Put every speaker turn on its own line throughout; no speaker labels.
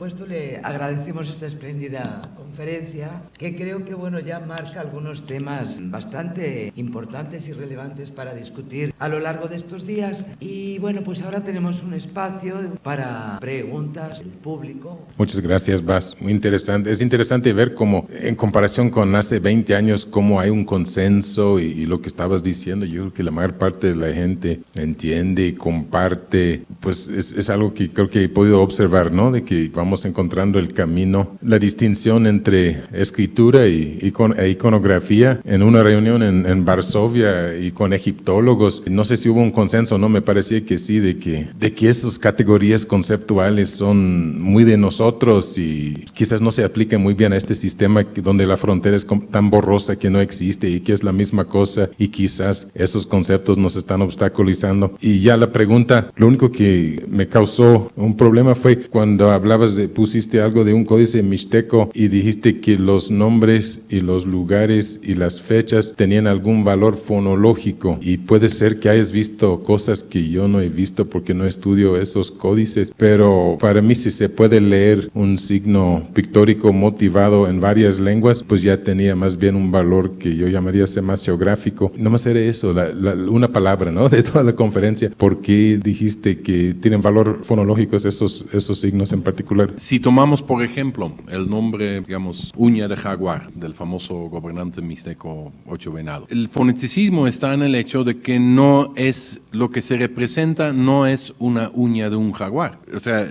supuesto, le agradecemos esta espléndida conferencia que creo que, bueno, ya marca algunos temas bastante importantes y relevantes para discutir a lo largo de estos días. Y, bueno, pues ahora tenemos un espacio para preguntas del público.
Muchas gracias, Bas. Muy interesante. Es interesante ver cómo, en comparación con hace 20 años, cómo hay un consenso y lo que estabas diciendo. Yo creo que la mayor parte de la gente entiende y comparte. Pues es algo que creo que he podido observar, ¿no? De que vamos encontrando el camino, la distinción entre escritura e iconografía. En una reunión en Varsovia y con egiptólogos, no sé si hubo un consenso, ¿no? Me parecía que sí, de que esas categorías conceptuales son muy de nosotros y quizás no se apliquen muy bien a este sistema donde la frontera es tan borrosa que no existe y que es la misma cosa, y quizás esos conceptos nos están obstaculizando. Y ya la pregunta, lo único que me causó un problema fue cuando pusiste algo de un códice mixteco y dijiste que los nombres y los lugares y las fechas tenían algún valor fonológico, y puede ser que hayas visto cosas que yo no he visto porque no estudio esos códices, pero para mí si se puede leer un signo pictórico motivado en varias lenguas, pues ya tenía más bien un valor que yo llamaría semasiográfico. Nomás era eso, una palabra, ¿no? De toda la conferencia. ¿Por qué dijiste que tienen valor fonológico esos signos en particular?
Si tomamos, por ejemplo, el nombre, digamos, uña de jaguar, del famoso gobernante mixteco Ocho Venado, el foneticismo está en el hecho de que no es lo que se representa, no es una uña de un jaguar. O sea,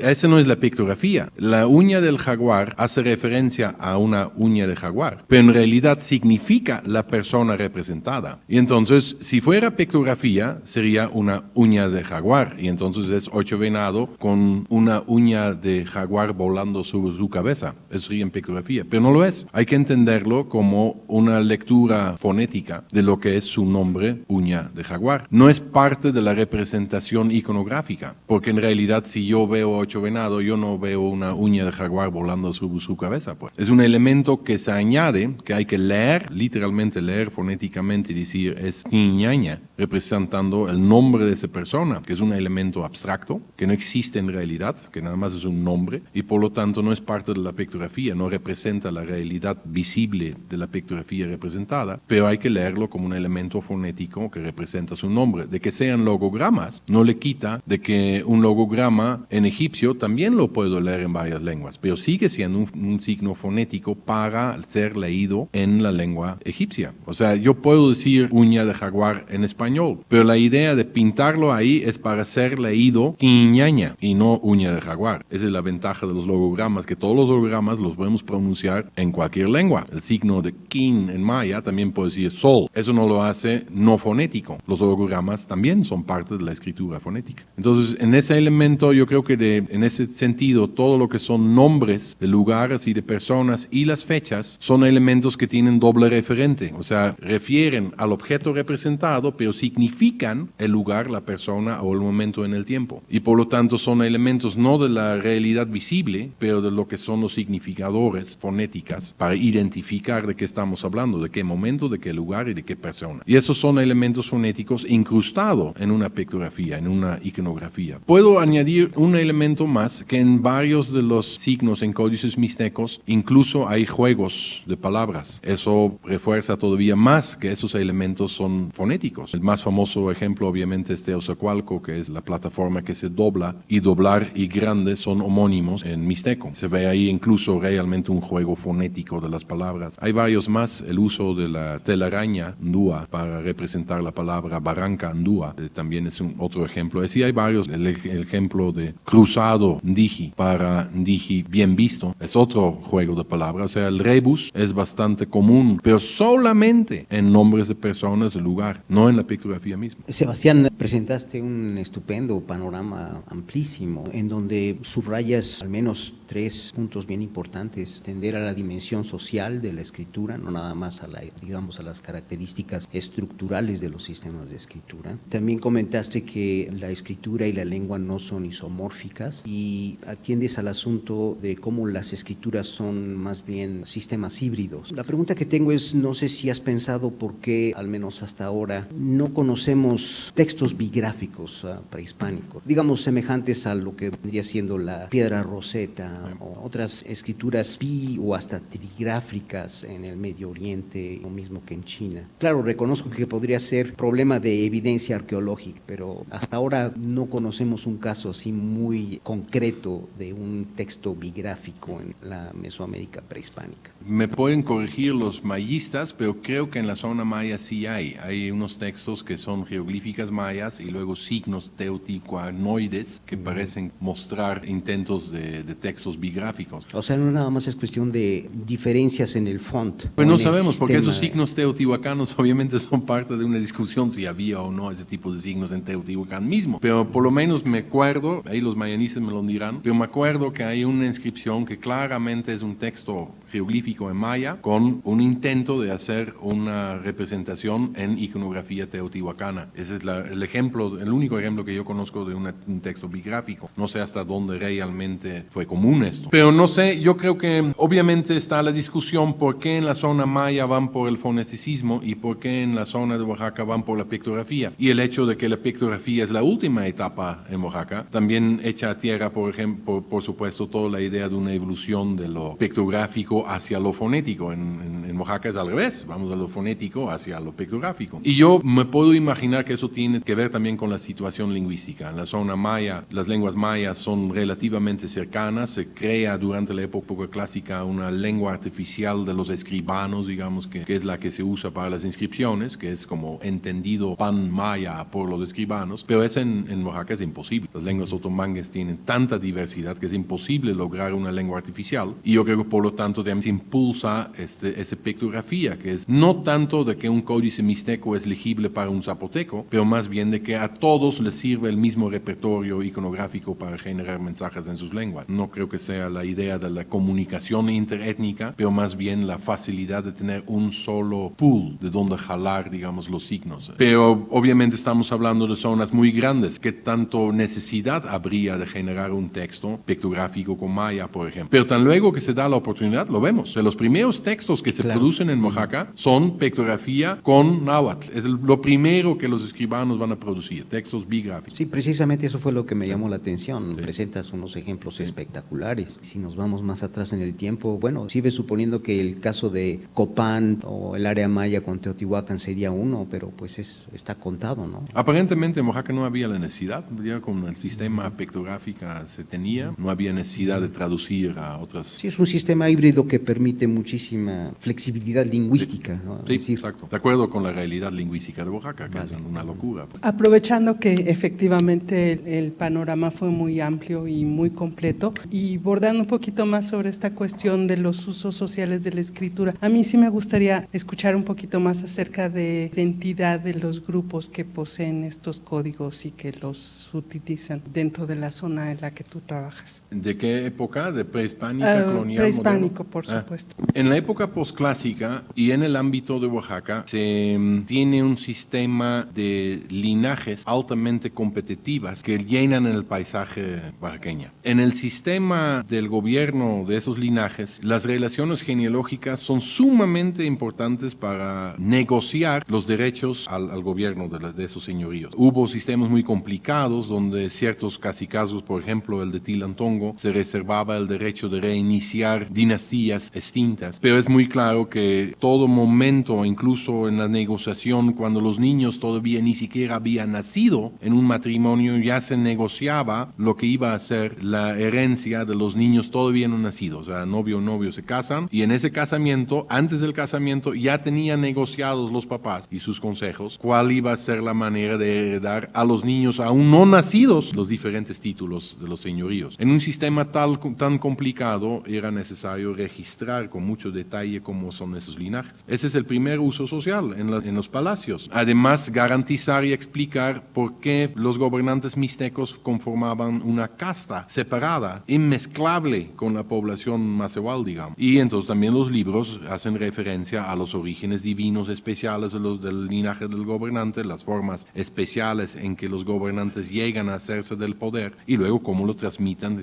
esa no es la pictografía. La uña del jaguar hace referencia a una uña de jaguar, pero en realidad significa la persona representada. Y entonces, si fuera pictografía, sería una uña de jaguar, y entonces es Ocho Venado con una uña de jaguar volando sobre su cabeza. Eso sería en pictografía, pero no lo es. Hay que entenderlo como una lectura fonética de lo que es su nombre, uña de jaguar. No es parte de la representación iconográfica, porque en realidad si yo veo Ocho Venado, yo no veo una uña de jaguar volando sobre su cabeza, pues. Es un elemento que se añade, que hay que leer, literalmente leer fonéticamente y decir es ñaña, representando el nombre de esa persona, que es un elemento abstracto, que no existe en realidad, que nada más es un nombre, y por lo tanto no es parte de la pictografía, no representa la realidad visible de la pictografía representada, pero hay que leerlo como un elemento fonético que representa su nombre. De que sean logogramas, no le quita de que un logograma en egipcio también lo puedo leer en varias lenguas, pero sigue siendo un signo fonético para ser leído en la lengua egipcia. O sea, yo puedo decir uña de jaguar en español, pero la idea de pintarlo ahí es para ser leído quiñaña y no uña de jaguar. Esa es la ventaja de los logogramas, que todos los logogramas los podemos pronunciar en cualquier lengua. El signo de kin en maya también puede decir sol. Eso no lo hace no fonético. Los logogramas también son parte de la escritura fonética. Entonces, en ese elemento, yo creo que en ese sentido, todo lo que son nombres de lugares y de personas y las fechas son elementos que tienen doble referente. O sea, refieren al objeto representado, pero significan el lugar, la persona o el momento en el tiempo. Y por lo tanto son elementos no de la realidad visible, pero de lo que son los significadores fonéticas para identificar de qué estamos hablando, de qué momento, de qué lugar y de qué persona. Y esos son elementos fonéticos incrustados en una pictografía, en una iconografía. Puedo añadir un elemento más, que en varios de los signos en códices mixtecos incluso hay juegos de palabras. Eso refuerza todavía más que esos elementos son fonéticos. El más famoso ejemplo obviamente es Teozacualco, que es la plataforma que se dobla, y doblar y grande son homónimos en mixteco. Se ve ahí incluso realmente un juego fonético de las palabras. Hay varios más, el uso de la telaraña ndúa para representar la palabra barranca ndúa, también es otro ejemplo. Así hay varios. El ejemplo de cruzado ndiji para ndiji bien visto es otro juego de palabras. O sea, el rebus es bastante común, pero solamente en nombres de personas, de lugar, no en la pictografía misma.
Sebastián, presentaste un estupendo panorama amplísimo en donde subrayas al menos 3 puntos bien importantes: atender a la dimensión social de la escritura, no nada más a las características estructurales de los sistemas de escritura. También comentaste que la escritura y la lengua no son isomórficas, y atiendes al asunto de cómo las escrituras son más bien sistemas híbridos. La pregunta que tengo es, no sé si has pensado por qué, al menos hasta ahora, no conocemos textos bigráficos prehispánicos, digamos semejantes a lo que vendría siendo la piedra roseta o otras escrituras o hasta trigráficas en el Medio Oriente, lo mismo que en China. Claro, reconozco que podría ser problema de evidencia arqueológica, pero hasta ahora no conocemos un caso así muy concreto de un texto bigráfico en la Mesoamérica prehispánica.
Me pueden corregir los mayistas, pero creo que en la zona maya sí hay unos textos que son jeroglíficas mayas y luego signos teotihuacanoides que parecen mostrar intentos de textos bigráficos.
O sea, no nada más es cuestión de diferencias en el font.
Pues no sabemos, porque esos signos teotihuacanos obviamente son parte de una discusión si había o no ese tipo de signos en Teotihuacán mismo. Pero por lo menos me acuerdo, ahí los mayanistas me lo dirán, pero me acuerdo que hay una inscripción que claramente es un texto jeroglífico en maya con un intento de hacer una representación en iconografía teotihuacana. Ese es el único ejemplo que yo conozco de un texto bigráfico. No sé hasta dónde realmente fue común esto. Pero no sé, yo creo que obviamente está la discusión por qué en la zona maya van por el foneticismo y por qué en la zona de Oaxaca van por la pictografía. Y el hecho de que la pictografía es la última etapa en Oaxaca también echa a tierra, por ejemplo, por supuesto, toda la idea de una evolución de lo pictográfico hacia lo fonético. En Oaxaca es al revés, vamos de lo fonético hacia lo pictográfico. Y yo me puedo imaginar que eso tiene que ver también con la situación lingüística. En la zona maya, las lenguas mayas son relativamente cercanas, se crea durante la época clásica una lengua artificial de los escribanos, digamos, que es la que se usa para las inscripciones, que es como entendido pan maya por los escribanos, pero en Oaxaca es imposible. Las lenguas otomangues tienen tanta diversidad que es imposible lograr una lengua artificial, y yo creo que por lo tanto también se impulsa esa pictografía, que es no tanto de que un códice mixteco es legible para un zapoteco, pero más bien de que a todos les sirve el mismo repertorio iconográfico para generar mensajes en sus lenguas. No creo que sea la idea de la comunicación interétnica, pero más bien la facilidad de tener un solo pool de donde jalar, digamos, los signos. Pero obviamente estamos hablando de zonas muy grandes. ¿Qué tanto necesidad habría de generar un texto pictográfico con maya, por ejemplo? Pero tan luego que se da la oportunidad, lo vemos. De los primeros textos que se producen en Oaxaca son pictografía con náhuatl. Es lo primero que los escribanos van a producir, textos bigráficos.
Sí, precisamente eso fue lo que me llamó la atención. Sí. Presentas unos ejemplos espectaculares. Si nos vamos más atrás en el tiempo, bueno, sigue suponiendo que el caso de Copán o el área maya con Teotihuacán sería uno, pero pues está contado, ¿no?
Aparentemente en Oaxaca no había la necesidad, ya con el sistema pictográfico se tenía, no había necesidad de traducir a otras.
Sí, es un sistema híbrido que permite muchísima flexibilidad lingüística, ¿no?
Sí, exacto. De acuerdo con la realidad lingüística de Oaxaca, que es una locura.
Aprovechando que efectivamente el panorama fue muy amplio y muy completo, y bordando un poquito más sobre esta cuestión de los usos sociales de la escritura, a mí sí me gustaría escuchar un poquito más acerca de la identidad de los grupos que poseen estos códigos y que los utilizan dentro de la zona en la que tú trabajas.
¿De qué época? ¿De prehispánica, colonial?
Prehispánico, por supuesto.
En la época posclásica y en el ámbito de Oaxaca se tiene un sistema de linajes altamente competitivas que llenan el paisaje oaxaqueño. En el sistema del gobierno de esos linajes, las relaciones genealógicas son sumamente importantes para negociar los derechos al gobierno de esos señoríos. Hubo sistemas muy complicados donde ciertos cacicazgos, por ejemplo el de Tilantongo, se reservaba el derecho de reiniciar dinastías extintas, pero es muy claro que todo momento, incluso en la negociación, cuando los niños todavía ni siquiera habían nacido en un matrimonio, ya se negociaba lo que iba a ser la herencia de los niños todavía no nacidos. O sea, novio se casan, y en ese casamiento, antes del casamiento, ya tenían negociados los papás y sus consejos cuál iba a ser la manera de heredar a los niños aún no nacidos los diferentes títulos de los señoríos. En un sistema tan complicado era necesario registrar con mucho detalle cómo cómo son esos linajes. Ese es el primer uso social en los palacios. Además, garantizar y explicar por qué los gobernantes mixtecos conformaban una casta separada, inmezclable con la población macehual, digamos. Y entonces también los libros hacen referencia a los orígenes divinos especiales del linaje del gobernante, las formas especiales en que los gobernantes llegan a hacerse del poder y luego cómo lo transmitan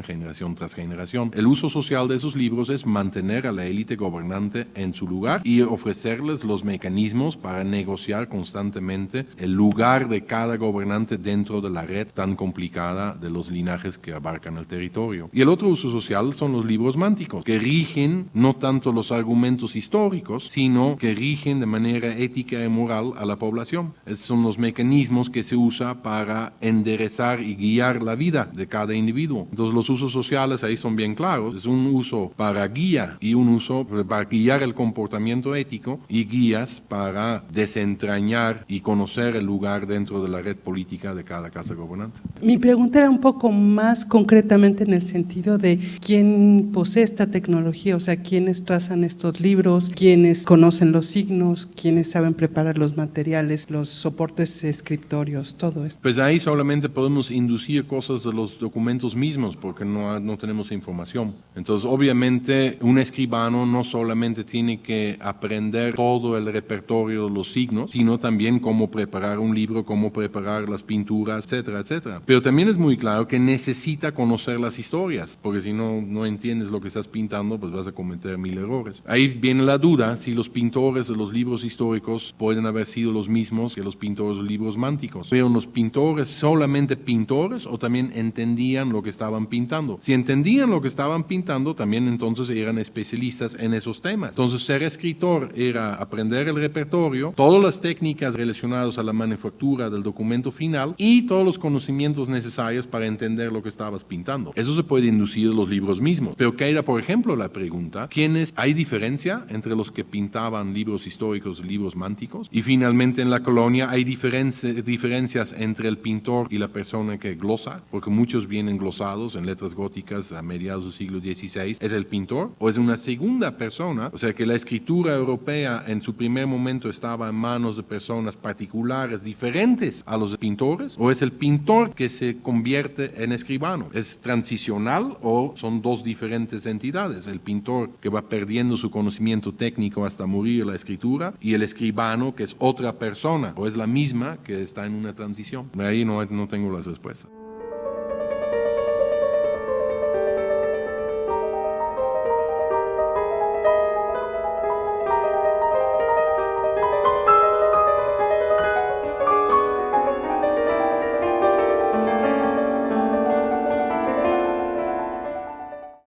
generación tras generación. El uso social de esos libros es mantener a la élite gobernante en su lugar y ofrecerles los mecanismos para negociar constantemente el lugar de cada gobernante dentro de la red tan complicada de los linajes que abarcan el territorio. Y el otro uso social son los libros mánticos, que rigen no tanto los argumentos históricos, sino que rigen de manera ética y moral a la población. Esos son los mecanismos que se usa para enderezar y guiar la vida de cada individuo. Entonces los usos sociales ahí son bien claros. Es un uso para guía y un uso para guiar el comportamiento ético y guías para desentrañar y conocer el lugar dentro de la red política de cada casa gobernante.
Mi pregunta era un poco más concretamente en el sentido de quién posee esta tecnología, o sea, quiénes trazan estos libros, quiénes conocen los signos, quiénes saben preparar los materiales, los soportes escritorios, todo esto.
Pues ahí solamente podemos inducir cosas de los documentos mismos porque no tenemos información. Entonces, obviamente, un escribano no solamente tiene que aprender todo el repertorio de los signos, sino también cómo preparar un libro, cómo preparar las pinturas, etcétera, etcétera. Pero también es muy claro que necesita conocer las historias, porque si no entiendes lo que estás pintando, pues vas a cometer 1000 errores. Ahí viene la duda si los pintores de los libros históricos pueden haber sido los mismos que los pintores de libros mánticos. ¿Fueron los pintores solamente pintores o también entendían lo que estaban pintando? Si entendían lo que estaban pintando, también entonces eran especialistas en esos temas. Entonces, ser escritor era aprender el repertorio, todas las técnicas relacionadas a la manufactura del documento final y todos los conocimientos necesarios para entender lo que estabas pintando. Eso se puede inducir de los libros mismos. Pero queda, por ejemplo, la pregunta, ¿hay diferencia entre los que pintaban libros históricos y libros mánticos? Y finalmente, en la colonia, ¿hay diferencias entre el pintor y la persona que glosa? Porque muchos vienen glosados en letras góticas a mediados del siglo XVI. ¿Es el pintor o es una segunda persona? O sea, que la escritura europea en su primer momento estaba en manos de personas particulares diferentes a los pintores, o es el pintor que se convierte en escribano. ¿Es transicional o son dos diferentes entidades? El pintor que va perdiendo su conocimiento técnico hasta morir la escritura y el escribano que es otra persona, o es la misma que está en una transición. De ahí no tengo las respuestas.